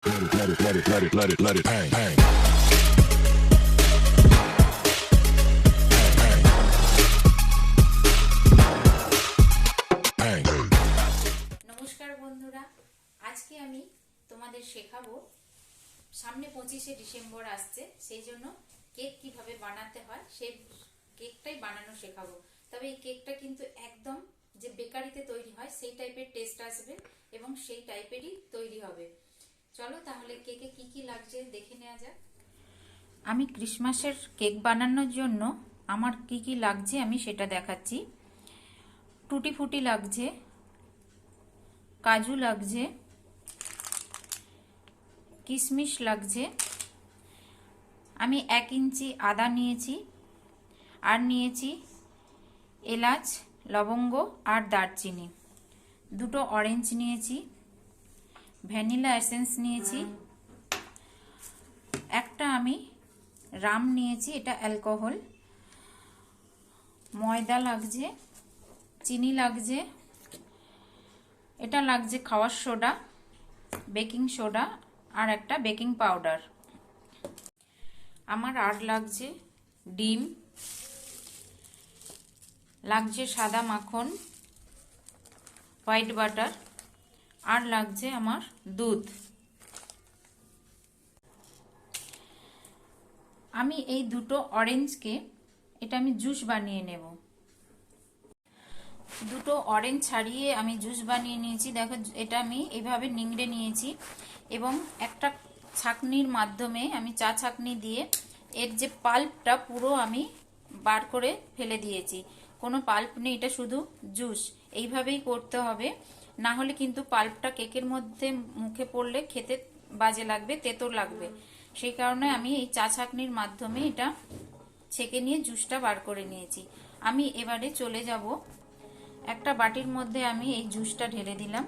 let it hang, hang. নমস্কার বন্ধুরা, আজকে আমি তোমাদের শেখাবো সামনে 25শে ডিসেম্বর আসছে, সেই জন্য কেক কিভাবে বানাতে হয় সেই কেকটাই বানানো শেখাবো। তবে এই কেকটা কিন্তু একদম যে বেকারিতে তৈরি হয় সেই টাইপের টেস্ট আসবে এবং সেই টাইপেরই তৈরি হবে। চলো তাহলে কেকে কি কি লাগছে দেখে নেওয়া যাক। আমি ক্রিসমাসের কেক বানানোর জন্য আমার কি কি লাগছে আমি সেটা দেখাচ্ছি। টুটি ফুটি লাগছে, কাজু লাগছে, কিশমিশ লাগছে, আমি 1 ইঞ্চি আদা নিয়েছি, আর নিয়েছি এলাচ, লবঙ্গ আর দারচিনি, 2টো অরেঞ্জ নিয়েছি, ভ্যানিলা এসেন্স নিয়েছি, একটা আমি রাম নিয়েছি, এটা অ্যালকোহল, ময়দা লাগছে, চিনি লাগছে, এটা লাগছে খাওয়ার সোডা, বেকিং সোডা আর একটা বেকিং পাউডার। আমার আর লাগছে ডিম, লাগছে সাদা মাখন, হোয়াইট বাটার, আর লাগছে আমার দুধ। আমি এই 2টো অরেঞ্জকে এটা আমি জুস বানিয়ে নেব। 2টো অরেঞ্জ ছাড়িয়ে আমি জুস বানিয়ে নিয়েছি। দেখো এটা আমি এইভাবে নিংড়ে নিয়েছি এবং একটা ছাঁকনির মাধ্যমে আমি চা ছাঁকনি দিয়ে এর যে পাল্পটা পুরো আমি বার করে ফেলে দিয়েছি। কোনো পাল্প নেই, এটা শুধু জুস। এইভাবেই করতে হবে, না হলে কিন্তু পাল্পটা কেকের মধ্যে মুখে পড়লে খেতে বাজে লাগবে, তেতো লাগবে। সেই কারণে আমি এই চা ছাঁকনির মাধ্যমে এটা ছেঁকে নিয়ে জুসটা বার করে নিয়েছি। আমি এবারে চলে যাব একটা বাটির মধ্যে, আমি এই জুসটা ঢেলে দিলাম।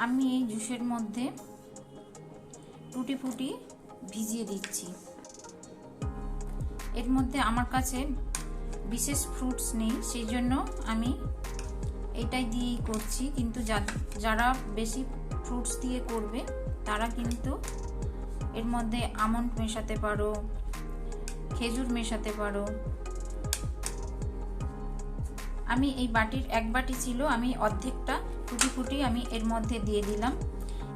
আমি এই জুসের মধ্যে টুটি ফুটি ভিজিয়ে দিচ্ছি। এর মধ্যে আমার কাছে বিশেষ ফ্রুটস নেই, সেই জন্য আমি এটাই দিয়েই করছি, কিন্তু যারা বেশি ফ্রুটস দিয়ে করবে তারা কিন্তু এর মধ্যে আমন্ড মেশাতে পারো, খেজুর মেশাতে পারো। আমি এই বাটির 1 বাটি ছিল, আমি অর্ধেকটা টুটি ফুটি আমি এর মধ্যে দিয়ে দিলাম।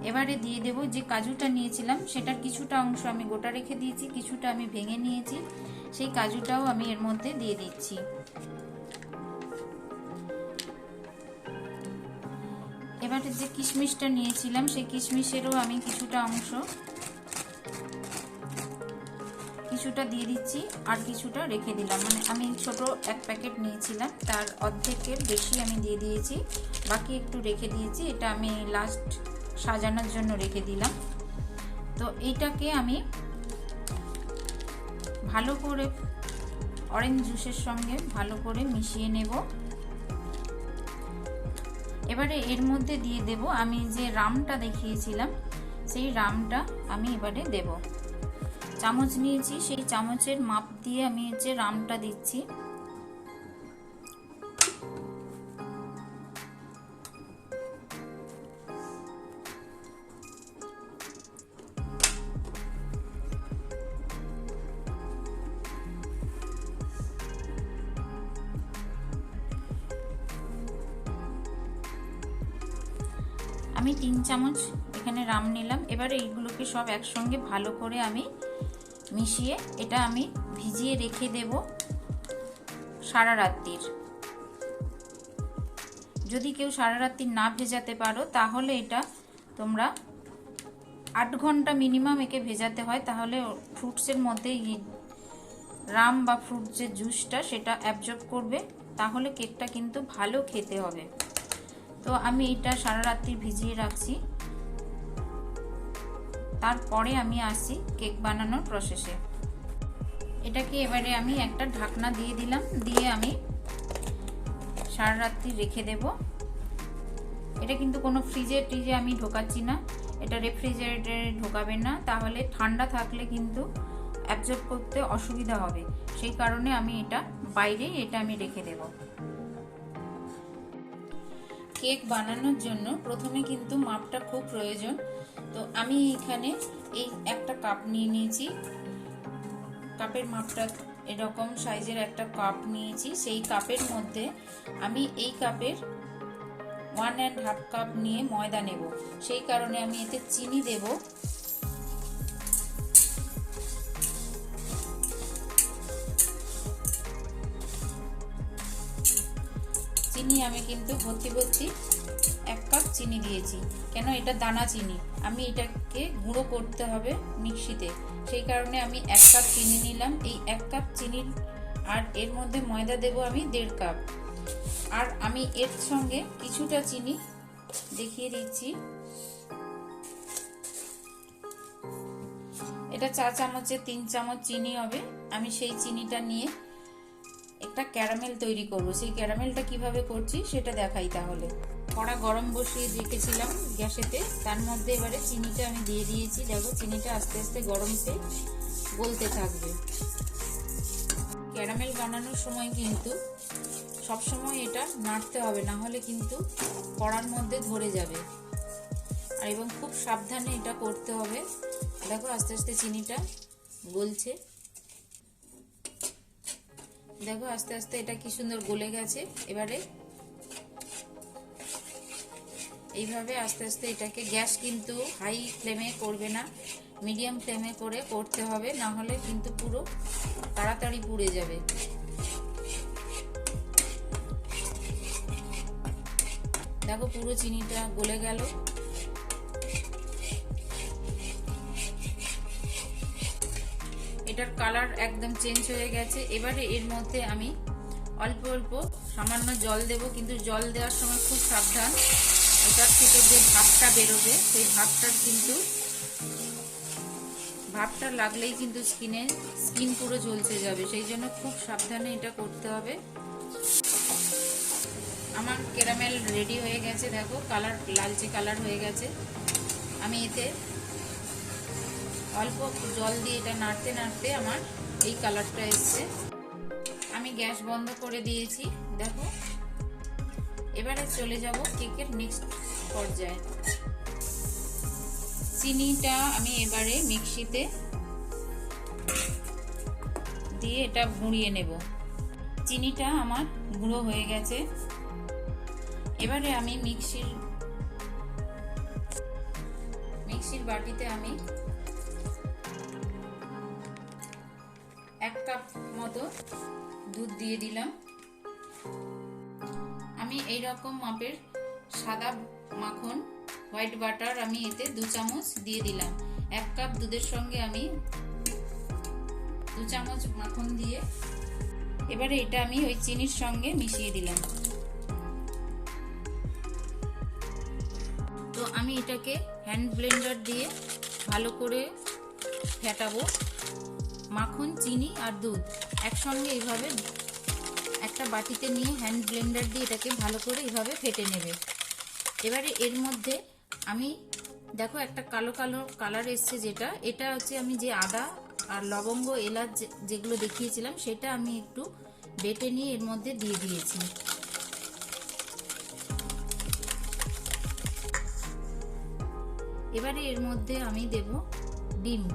এবারে দিয়ে দেব যে কাজুটা নিয়েছিলাম, সেটার কিছুটা অংশ আমি গোটা রেখে দিয়েছি, কিছুটা আমি ভেঙে নিয়েছি, সেই কাজুটাও আমি এর মধ্যে দিয়ে দিচ্ছি। এবারে যে কিশমিশটা নিয়েছিলাম সেই কিশমিশেরও আমি কিছুটা অংশ দিয়ে দিচ্ছি, আর কিছুটা রেখে দিলাম। মানে আমি ছোট 1 প্যাকেট নিয়েছিলাম, তার অর্ধেকের বেশি আমি দিয়ে দিয়েছি, বাকি একটু রেখে দিয়েছি। এটা আমি লাস্ট সাজানোর জন্য রেখে দিলাম। তো এইটাকে আমি ভালো করে অরেঞ্জ জুসের সঙ্গে ভালো করে মিশিয়ে নেব। এবারে এর মধ্যে দিয়ে দেব আমি যে রামটা দেখিয়েছিলাম, সেই রামটা আমি এবারে দেব। চামচ নিয়েছি, সেই চামচের মাপ দিয়ে আমি যে রামটা দিচ্ছি। আমি 3 চামচ এখানে রাম নিলাম। এবারে এইগুলোকে সব একসঙ্গে ভালো করে আমি মিশিয়ে এটা আমি ভিজিয়ে রেখে দেব সারা রাত্রির। যদি কেউ সারা রাত্রি না ভেজাতে পারো তাহলে এটা তোমরা 8 ঘন্টা মিনিমাম একে ভেজাতে হয়, তাহলে ফ্রুটসের মধ্যে রাম বা ফ্রুট যে জুসটা সেটা অ্যাবজর্ব করবে, তাহলে কেকটা কিন্তু ভালো খেতে হবে। তো আমি এটা সারা রাত্রি ভিজিয়ে রাখছি। তারপরে আমি আসি কেক বানানোর প্রসেসে। এটাকে এবারে আমি একটা ঢাকনা দিয়ে দিলাম, দিয়ে আমি সারা রাত্রি রেখে দেব। এটা কিন্তু কোনো ফ্রিজে আমি ঢোকাচ্ছি না, এটা রেফ্রিজারেটরে ঢোকাবে না, তাহলে ঠান্ডা থাকলে কিন্তু অ্যাবজর্ব করতে অসুবিধা হবে। সেই কারণে আমি এটা বাইরেই আমি রেখে দেব। কেক বানানোর জন্য প্রথমে কিন্তু মাপটা খুব প্রয়োজন। তো আমি এখানে এই একটা কাপ নিয়ে নিয়েছি, কাপের মাপটা এরকম সাইজের একটা কাপ নিয়েছি। সেই কাপের মধ্যে আমি এই কাপের 1.5 কাপ নিয়ে ময়দা নেব, সেই কারণে আমি এতে চিনি দেব। চিনি আমি কিন্তু ভর্তি 1 কাপ চিনি দিয়েছি, কেন এটা দানা চিনি, আমি এটাকে গুঁড়ো করতে হবে মিক্সিতে, সেই কারণে আমি 1 কাপ চিনি নিলাম। এই 1 কাপ চিনি আর এর মধ্যে ময়দা দেব আমি 1.5 কাপ। আর আমি এর সঙ্গে কিছুটা চিনি দেখিয়ে দিচ্ছি, এটা 4 চামচে 3 চামচ চিনি হবে। আমি সেই চিনিটা নিয়ে একটা ক্যারামেল তৈরি করব। সেই ক্যারামেলটা কিভাবে করছি সেটা দেখাই। তাহলে কড়া গরম বসিয়ে রেখেছিলাম গ্যাসেতে, তার মধ্যে এবারে চিনিটা আমি দিয়ে দিয়েছি। দেখো চিনিটা আস্তে আস্তে গরমতে গলতে থাকবে। ক্যারামেল বানানোর সময় কিন্তু সবসময় এটা নাড়তে হবে, না হলে কিন্তু কড়ার মধ্যে ধরে যাবে, আর এবং খুব সাবধানে এটা করতে হবে। দেখো আস্তে আস্তে চিনিটা গলছে, দেখো আস্তে আস্তে এটা কি সুন্দর গলে গেছে। এবারে এইভাবে আস্তে আস্তে এটাকে, গ্যাস কিন্তু হাই ফ্লেমে করবে না, মিডিয়াম ফ্লেমে করে করতে হবে, না হলে কিন্তু পুরো তাড়াতাড়ি পুড়ে যাবে। দেখো পুরো চিনিটা গলে গেল। এটার কালার একদম চেঞ্জ হয়ে গেছে। এবারে এর মধ্যে আমি অল্প অল্প সামান্য জল দেব, কিন্তু জল দেওয়ার সময় খুব সাবধান, এটার থেকে যে ভাপটা বেরোবে সেই ভাপটা লাগলেই কিন্তু স্কিন পুরো ঝলসে যাবে, সেই জন্য খুব সাবধানে এটা করতে হবে। আমার ক্যারামেল রেডি হয়ে গেছে, দেখো কালার লালচে কালার হয়ে গেছে। আমি এতে অল্প জল দিয়ে এটা নাড়তে নাড়তে আমার এই কালারটা এসছে। আমি গ্যাস বন্ধ করে দিয়েছি। দেখো এবারে চলে যাব কেকের নেক্সট পর্যায়ে। চিনিটা আমি এবারে মিক্সিতে দিয়ে এটা গুঁড়িয়ে নেব। চিনিটা আমার গুঁড়ো হয়ে গেছে। এবারে আমি মিক্সির বাটিতে আমি 1 কাপ মতো দুধ দিয়ে দিলাম। আমি এই রকম মাপের সাদা মাখন হোয়াইট বাটার আমি এতে 2 চামচ দিয়ে দিলাম। 1 কাপ দুধের সঙ্গে আমি 2 চামচ মাখন দিয়ে এবারে এটা আমি ওই চিনির সঙ্গে মিশিয়ে দিলাম। তো আমি এটাকে হ্যান্ড ব্লেন্ডার দিয়ে ভালো করে ফেটাবো। মাখন, চিনি আর দুধ একসঙ্গে এইভাবে একটা বাটিতে নিয়ে হ্যান্ড ব্লেন্ডার দিয়ে এটাকে ভালো করে এইভাবে ফেটে নেবে। এবারে এর মধ্যে আমি দেখো একটা কালো কালো কালার এসছে, এটা হচ্ছে আমি যে আদা আর লবঙ্গ এলাচ যেগুলো দেখিয়েছিলাম সেটা আমি একটু বেটে নিয়ে এর মধ্যে দিয়ে দিয়েছি। এবারে এর মধ্যে আমি দেব ডিম।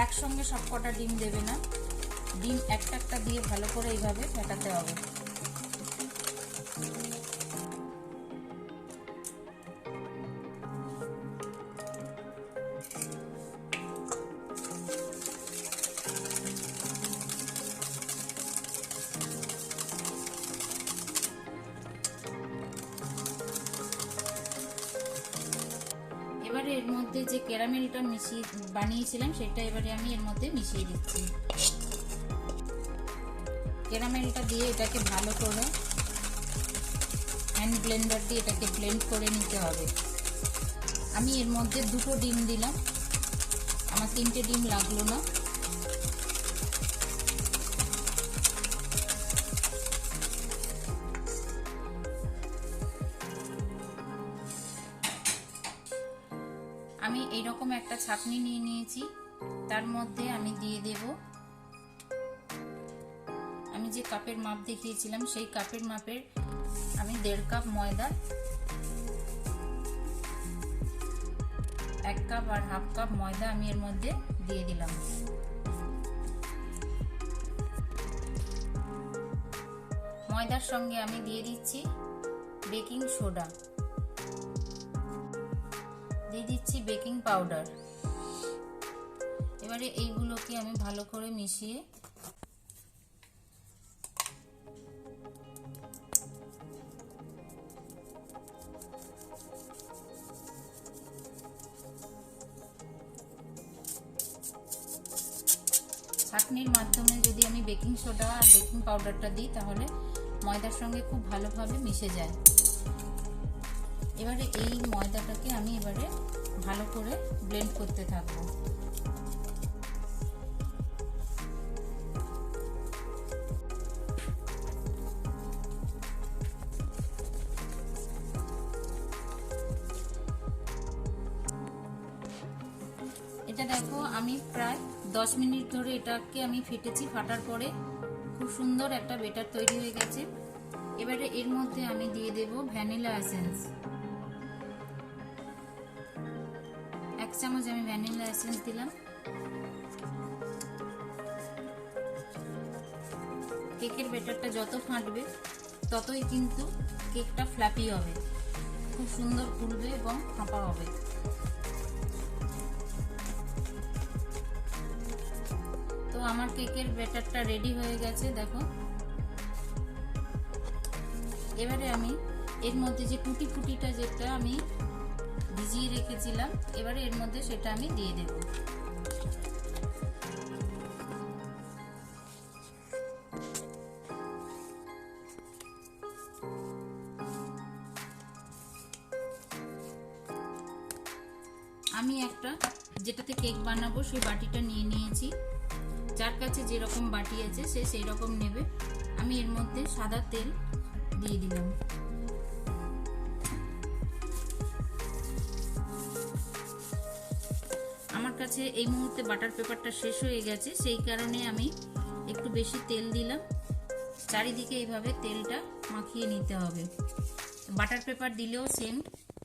একসঙ্গে সবকটা ডিম দেবে না, ডিম একটা একটা দিয়ে ভালো করে এইভাবে ফেটাতে হবে। এবারে এর মধ্যে যে ক্যারামেলটা বানিয়েছিলাম সেটা এবারে আমি এর মধ্যে মিশিয়ে দিচ্ছি। ক্যারামেলটা দিয়ে এটাকে ভালো করে হ্যান্ড ব্লেন্ডার দিয়ে এটাকে ব্লেন্ড করে নিতে হবে। আমি এর মধ্যে 2টো ডিম দিলাম, আমার 3টে ডিম লাগলো না। এরকম একটা ছাঁকনি নিয়ে নিয়েছি, তার মধ্যে আমি দিয়ে দেব আমি যে কাপের মাপ দেখিয়েছিলাম সেই কাপের মাপের আমি 1.5 কাপ ময়দা, 1 কাপ আর 1/2 কাপ ময়দা আমি এর মধ্যে দিয়ে দিলাম। ময়দার সঙ্গে আমি দিয়ে দিচ্ছি বেকিং সোডা, দিয়ে দিচ্ছি বেকিং পাউডার। এবারে এইগুলোকে আমি ভালো করে মিশিয়ে ছাঁকনির মাধ্যমে যদি আমি বেকিং সোডা আর বেকিং পাউডারটা দিই তাহলে ময়দার সঙ্গে খুব ভালোভাবে মিশে যায়। এবারে এই ময়দাটাকে আমি এবারে ভালো করে ব্লেন্ড করতে থাকবো। এটা দেখো আমি প্রায় 10 মিনিট ধরে এটাকে আমি ফেটেছি, ফাটার পরে খুব সুন্দর একটা বেটার তৈরি হয়ে গেছে। এবারে এর মধ্যে আমি দিয়ে দেব ভ্যানিলা এসেন্স, 1 চামচ আমি ভ্যানিলা এসেন্স দিলাম। কেকের বেটারটা যত ফাটবে ততই কিন্তু কেকটা ফ্ল্যাপি হবে, খুব সুন্দর ফুলবে এবং ফাঁপা হবে। তো আমার কেকের ব্যাটারটা রেডি হয়ে গেছে দেখো। এবারে আমি এর মধ্যে যে টুটি ফুটিটা যেটা আমি ভিজিয়ে রেখেছিলাম, এবারে এর মধ্যে সেটা আমি দিয়ে দেব। আমি একটা যেটাতে কেক বানাবো সেই বাটিটা নিয়ে নিয়েছি, যার কাছে যেরকম বাটি আছে সে সেই রকম নেবে। আমি এর মধ্যে সাদা তেল দিয়ে দিলাম। আমার কাছে এই মুহূর্তে বাটার পেপারটা শেষ হয়ে গেছে, সেই কারণে আমি একটু বেশি তেল দিলাম। চারিদিকে এইভাবে তেলটা মাখিয়ে নিতে হবে। বাটার পেপার দিলেও সেম,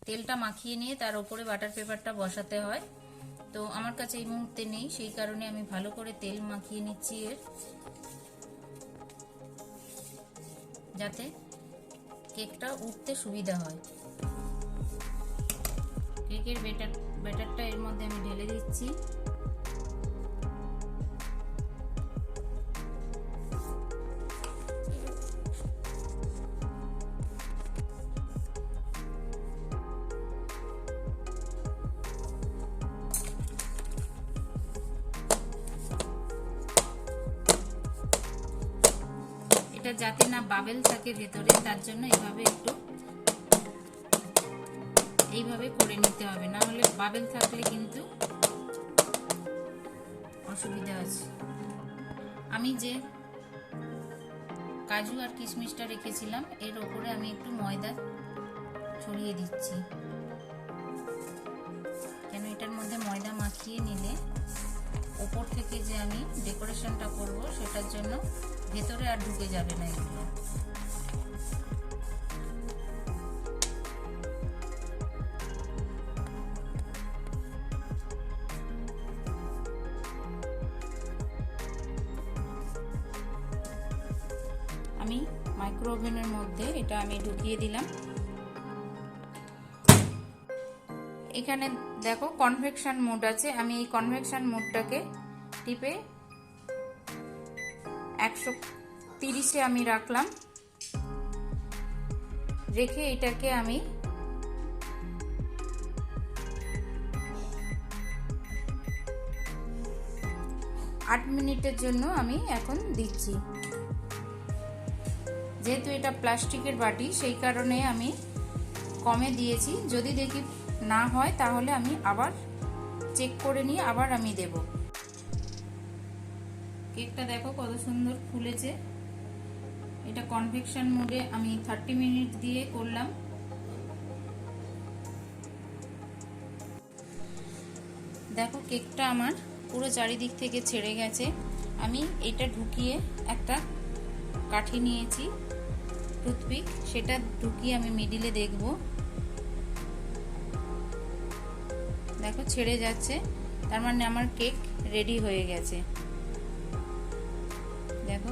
তেলটা মাখিয়ে নিয়ে তার উপরে বাটার পেপারটা বসাতে হয়। তো আমার কাছে এই মুহূর্তে নেই, সেই কারণে আমি ভালো করে তেল মাখিয়ে নিচ্ছি এর, যাতে কেকটা উঠতে সুবিধা হয়। কেকের ব্যাটারটা এর মধ্যে আমি ঢেলে দিচ্ছি। এটা যাতে না বাবেল থাকে ভেতরে, তার জন্য এইভাবে করে নিতে হবে, না হলে বাবেল থাকলে কিন্তু অসুবিধা আছে। আমি যে কাজু আর কিশমিশটা রেখেছিলাম এর ওপরে আমি একটু ময়দা ছড়িয়ে দিচ্ছি, কেন এটার মধ্যে ময়দা মাখিয়ে নিলে ওপর থেকে যে আমি ডেকোরেশনটা করব সেটার জন্য ভেতরে আর ঢুকে যাবে না এগুলো। আমি মাইক্রো ওভেনের মধ্যে এটা আমি ঢুকিয়ে দিলাম। এখানে দেখো কনভেকশন মোড আছে, আমি এই কনভেকশন মোডটাকে টিপে 130-এ আমি রাখলাম। রেখে এটাকে আমি 8 মিনিটের জন্য আমি এখন দিচ্ছি। যেহেতু এটা প্লাস্টিকের বাটি সেই কারণে আমি কমে দিয়েছি, যদি দেখি না হয় তাহলে আমি আবার চেক করে নিয়ে আবার আমি দেব। কেকটা দেখো কত সুন্দর ফুলেছে। এটা কনভেকশন মোডে আমি 30 মিনিট দিয়ে করলাম। দেখো কেকটা আমার পুরো চারিদিক থেকে ছেড়ে গেছে। আমি এটা ঢুকিয়ে একটা কাঠি নিয়েছি টুথপিক, সেটা ঢুকিয়ে আমি মিডিলে দেখব। দেখো ছেড়ে যাচ্ছে, তার মানে আমার কেক রেডি হয়ে গেছে। দেখো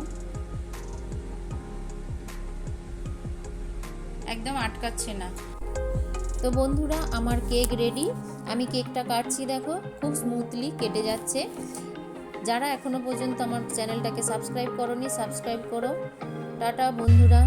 একদম আটকাচ্ছে না। তো বন্ধুরা আমার কেক রেডি। আমি কেকটা কাটছি, দেখো খুব স্মুথলি কেটে যাচ্ছে। যারা এখনো পর্যন্ত আমার চ্যানেলটাকে সাবস্ক্রাইব করোনি সাবস্ক্রাইব করো। টাটা বন্ধুরা।